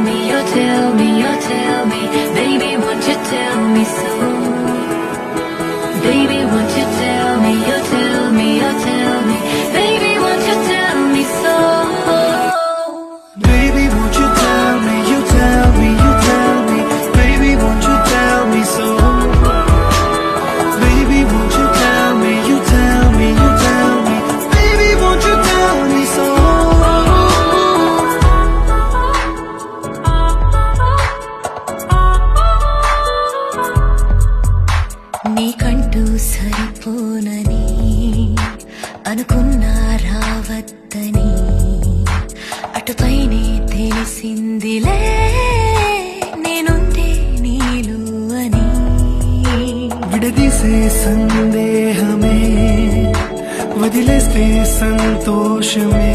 tell me, baby, won't you tell me so? Baby, won't you tell me, tell me, baby, won't you tell me so? Baby, won't you tell me, tell me, baby, won't you tell me so? Baby, won't you tell me, tell me, baby, won't you tell me so? నీకంటూ సరిపోనని అనుకున్నా రావద్దని అటుపైనే తెలిసిందిలే నేనుందే నీలు అని విడదీసే సందేహమే వదిలేస్తే సంతోషమే